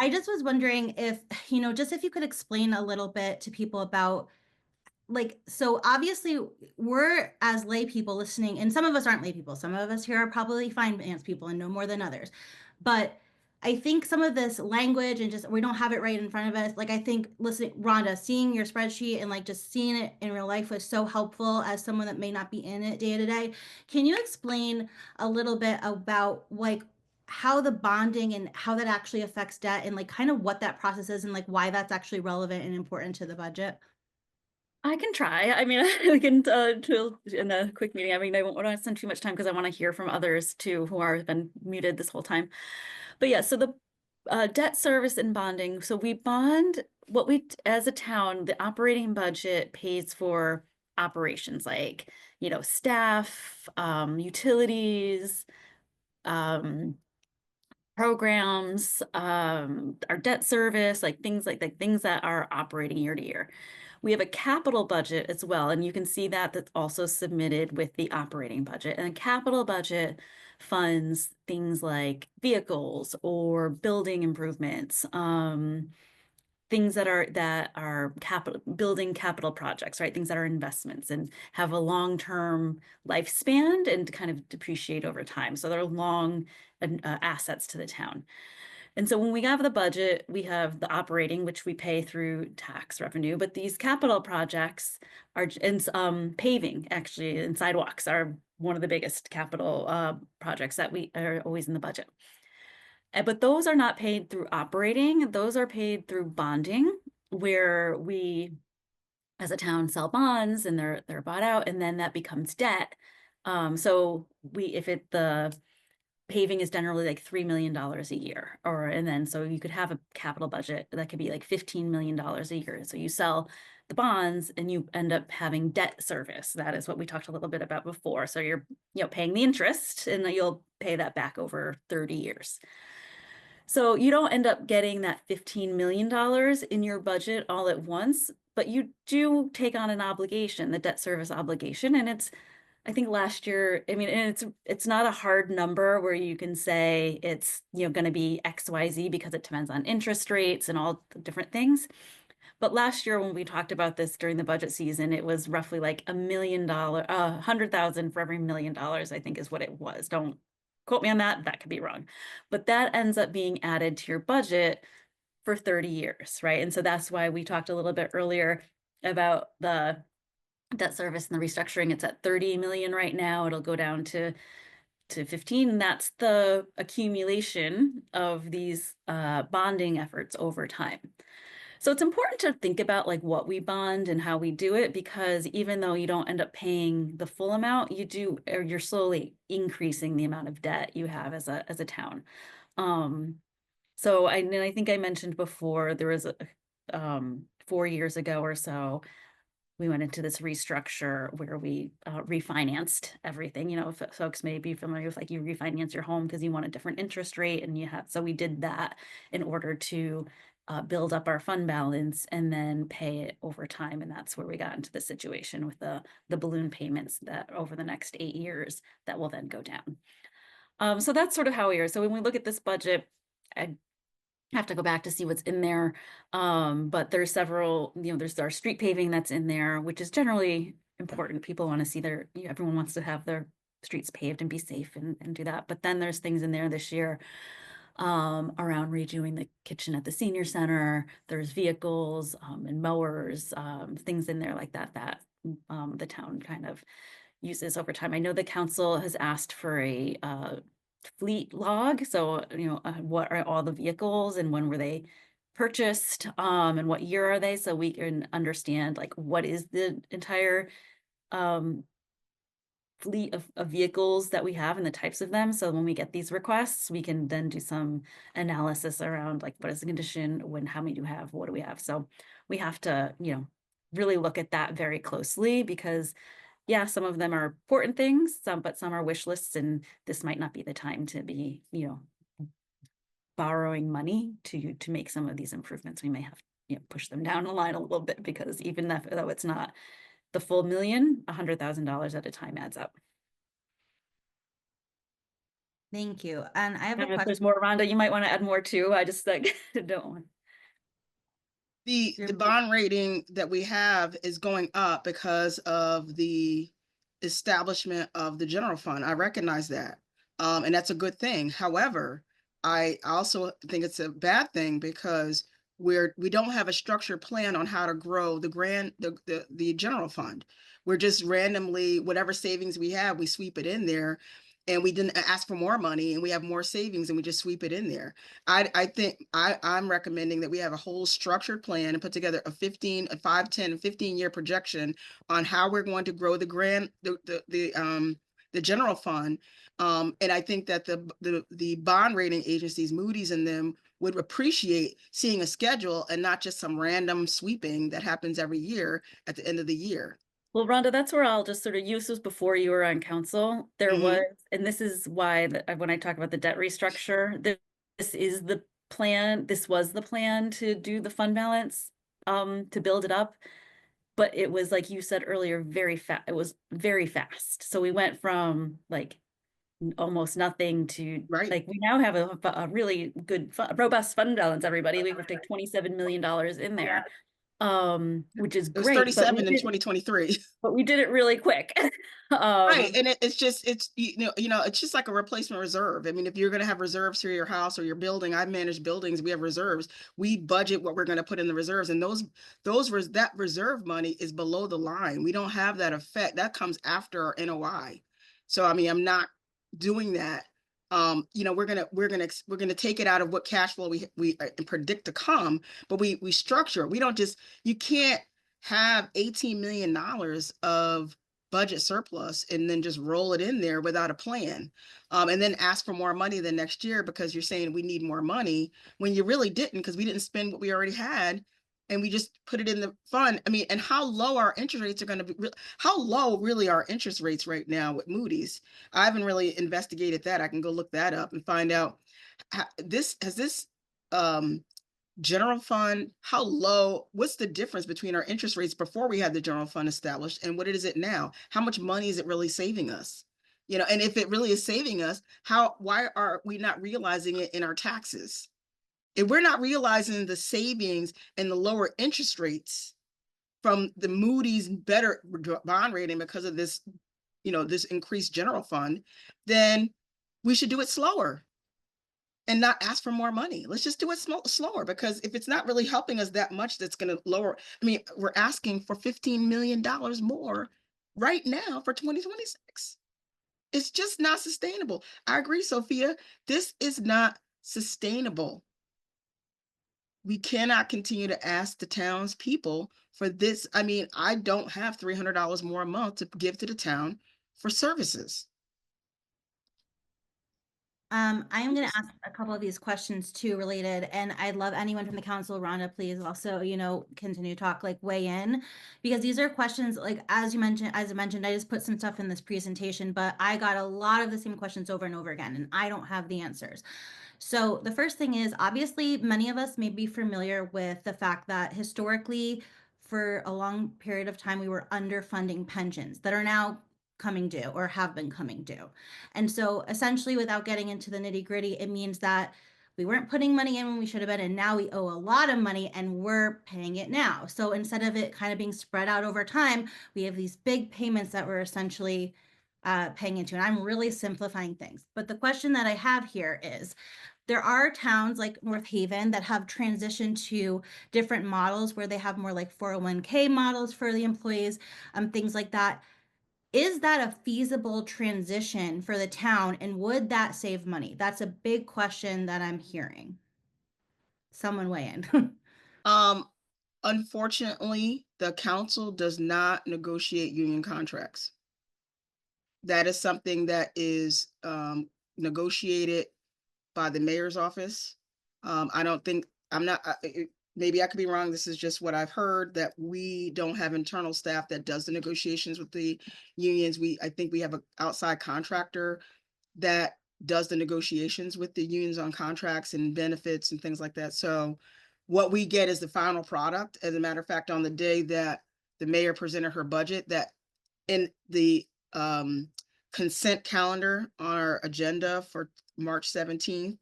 I just was wondering if, just if you could explain a little bit to people about like, so obviously we're as lay people listening, and some of us aren't lay people. Some of us here are probably finance people and know more than others. But I think some of this language and just we don't have it right in front of us. Like I think listening, Rhonda, seeing your spreadsheet and like just seeing it in real life was so helpful as someone that may not be in it day to day. Can you explain a little bit about like how the bonding and how that actually affects debt and like kind of what that process is and like why that's actually relevant and important to the budget? I can try. I mean, we can do in a quick meeting. I mean, I won't want to spend too much time because I want to hear from others too who are been muted this whole time. But yeah, so the debt service and bonding. So we bond what we, as a town, the operating budget pays for operations like, staff, utilities, um, programs, our debt service, like things that are operating year to year. We have a capital budget as well, and you can see that that's also submitted with the operating budget. And a capital budget funds things like vehicles or building improvements, things that are capital building capital projects, right? Things that are investments and have a long-term lifespan and kind of depreciate over time. So they're long assets to the town. And so when we have the budget, we have the operating, which we pay through tax revenue, but these capital projects are, and paving actually and sidewalks are one of the biggest capital projects that we are always in the budget. But those are not paid through operating. Those are paid through bonding, where we, as a town, sell bonds and they're bought out, and then that becomes debt. So we, if it the paving is generally like $3 million a year, and then so you could have a capital budget that could be like $15 million a year. So you sell the bonds and you end up having debt service. That is what we talked a little bit about before. So you're, paying the interest and then you'll pay that back over 30 years. So you don't end up getting that $15 million in your budget all at once, but you do take on an obligation, the debt service obligation. And I think last year, I mean, and it's not a hard number where you can say it's, going to be XYZ because it depends on interest rates and all the different things. But last year when we talked about this during the budget season, it was roughly like $1 million, 100,000 for every $1 million, I think is what it was. Don't quote me on that. That could be wrong. But that ends up being added to your budget for 30 years, right? And so that's why we talked a little bit earlier about the debt service and the restructuring. It's at 30 million right now. It'll go down to 15. And that's the accumulation of these bonding efforts over time. So it's important to think about like what we bond and how we do it, because even though you don't end up paying the full amount, or you're slowly increasing the amount of debt you have as a town. Um, so and I think I mentioned before there was 4 years ago or so, we went into this restructure where we refinanced everything. Folks may be familiar with like you refinance your home because you want a different interest rate, and so we did that in order to build up our fund balance and then pay it over time. And that's where we got into the situation with the balloon payments that over the next 8 years that will then go down. So that's sort of how we are. So when we look at this budget, I have to go back to see what's in there. But there's several, there's our street paving that's in there, which is generally important. People want to see everyone wants to have their streets paved and be safe and do that. But then there's things in there this year around redoing the kitchen at the senior center. There's vehicles and mowers, things in there like that the town kind of uses over time. I know the council has asked for a fleet log. So, what are all the vehicles and when were they purchased, and what year are they? So we can understand like what is the entire um, fleet of vehicles that we have and the types of them. So when we get these requests, we can then do some analysis around like what is the condition, how many do we have, what do we have? So we have to, really look at that very closely because yeah, some of them are important things, but some are wish lists, and this might not be the time to be, borrowing money to make some of these improvements. We may have, push them down the line a little bit because even though it's not the full million, $100,000 at a time adds up. Thank you. And I have a And if question. there's more, Rhonda, you might want to add more too. I just like don't want. The bond rating that we have is going up because of the establishment of the general fund. I recognize that. And that's a good thing. However, I also think it's a bad thing because we don't have a structured plan on how to grow the general fund. We're just randomly, whatever savings we have, we sweep it in there, and we didn't ask for more money, and we have more savings and we just sweep it in there. I think I'm recommending that we have a whole structured plan and put together a 5, 10, and 15-year projection on how we're going to grow the general fund. And I think that the bond rating agencies, Moody's and them, would appreciate seeing a schedule and not just some random sweeping that happens every year at the end of the year. Well, Rhonda, that's where I'll just sort of use this before you were on council. There was, Mhm. and this is why when I talk about the debt restructure, this is the plan. This was the plan to do the fund balance, to build it up. But it was like you said earlier, very fast. It was very fast. So we went from like almost nothing to Right. like we now have a really good, robust fund balance. Everybody, we have like $27 million in there, which is It was great. 37 in 2023. But we did it really quick. Right. um And it's it's just like a replacement reserve. I mean, if you're going to have reserves for your house or your building, I manage buildings, we have reserves. We budget what we're going to put in the reserves, and that reserve money is below the line. We don't have that effect. That comes after our NOI. So I mean, I'm not doing that. We're gonna take it out of what cash flow we predict to come, but we structure it. We don't just You can't have $18 million of budget surplus and then just roll it in there without a plan, and then ask for more money the next year because you're saying we need more money when you really didn't, because we didn't spend what we already had and we just put it in the fund. I mean, and how low our interest rates are going to be, how low really are interest rates right now with Moody's? I haven't really investigated that. I can go look that up and find out this um general fund, how low, what's the difference between our interest rates before we had the general fund established and what is it now? How much money is it really saving us? And if it really is saving us, why are we not realizing it in our taxes? If we're not realizing the savings and the lower interest rates from the Moody's better bond rating because of this increased general fund, then we should do it slower and not ask for more money. Let's just do it slower, because if it's not really helping us that much, that's going to lower. I mean, we're asking for $15 million more right now for 2026. It's just not sustainable. I agree, Sophia. This is not sustainable. We cannot continue to ask the townspeople for this. I mean, I don't have $300 more a month to give to the town for services. I am going to ask a couple of these questions too related, and I'd love anyone from the council, Rhonda, please also, continue to talk, like weigh in, because these are questions, like, as I mentioned, I just put some stuff in this presentation, but I got a lot of the same questions over and over again, and I don't have the answers. So the first thing is, obviously, many of us may be familiar with the fact that historically, for a long period of time, we were underfunding pensions that are now coming due or have been coming due. And so essentially, without getting into the nitty gritty, it means that we weren't putting money in when we should have been, and now we owe a lot of money and we're paying it now. So instead of it kind of being spread out over time, we have these big payments that we're essentially paying into. And I'm really simplifying things. But the question that I have here is, there are towns like North Haven that have transitioned to different models where they have more like 401k models for the employees, things like that. Is that a feasible transition for the town, and would that save money? That's a big question that I'm hearing. Someone weigh in. Um, Unfortunately, the council does not negotiate union contracts. That is something that is negotiated by the mayor's office. I don't think, I'm not, maybe I could be wrong. This is just what I've heard, that we don't have internal staff that does the negotiations with the unions. I think we have an outside contractor that does the negotiations with the unions on contracts and benefits and things like that. So what we get is the final product. As a matter of fact, on the day that the mayor presented her budget, that in the consent calendar on our agenda for March 17th.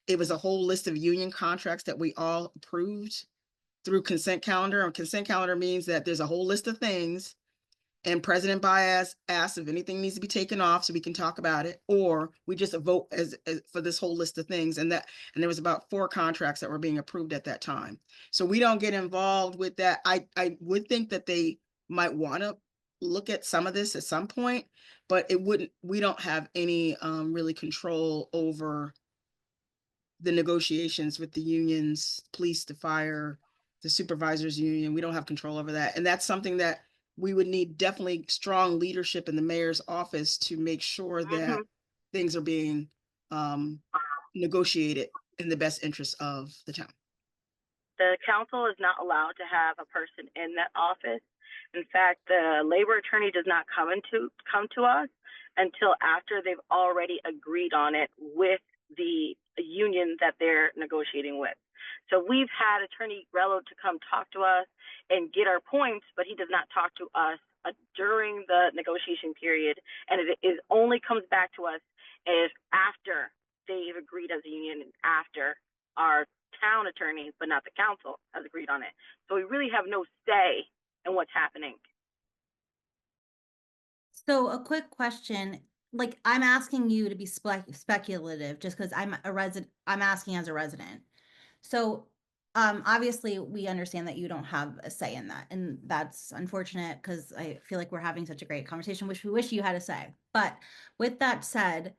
It was a whole list of union contracts that we all approved through consent calendar. And consent calendar means that there's a whole list of things, and President Baez asked if anything needs to be taken off so we can talk about it, or we just vote as for this whole list of things. And there was about 4 contracts that were being approved at that time. So we don't get involved with that. I would think that they might want to look at some of this at some point, but we don't have any really control over the negotiations with the unions, police, the fire, the supervisors union. We don't have control over that. And that's something that we would need definitely strong leadership in the mayor's office to make sure that things are being negotiated in the best interest of the town. The council is not allowed to have a person in that office. In fact, the labor attorney does not come to us until after they've already agreed on it with the union that they're negotiating with. So we've had Attorney Rello to come talk to us and get our points, but he does not talk to us during the negotiation period, and it only comes back to us if after they've agreed as a union and after our town attorney, but not the council, has agreed on it. So we really have no say in what's happening. So a quick question, like I'm asking you to be speculative just because I'm a resident, I'm asking as a resident. So obviously we understand that you don't have a say in that, and that's unfortunate because I feel like we're having such a great conversation, which we wish you had a say. But with that said,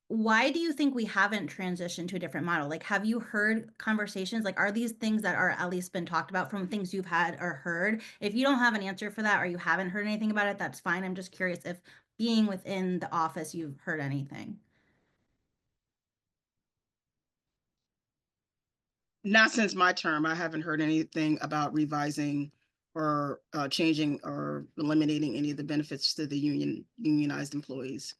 why do you think we haven't transitioned to a different model? Like, have you heard conversations? Like, are these things that are at least been talked about from things you've had or heard? If you don't have an answer for that or you haven't heard anything about it, that's fine. I'm just curious if being within the office, you've heard anything. Not since my term. I haven't heard anything about revising or changing or eliminating any of the benefits to the unionized employees.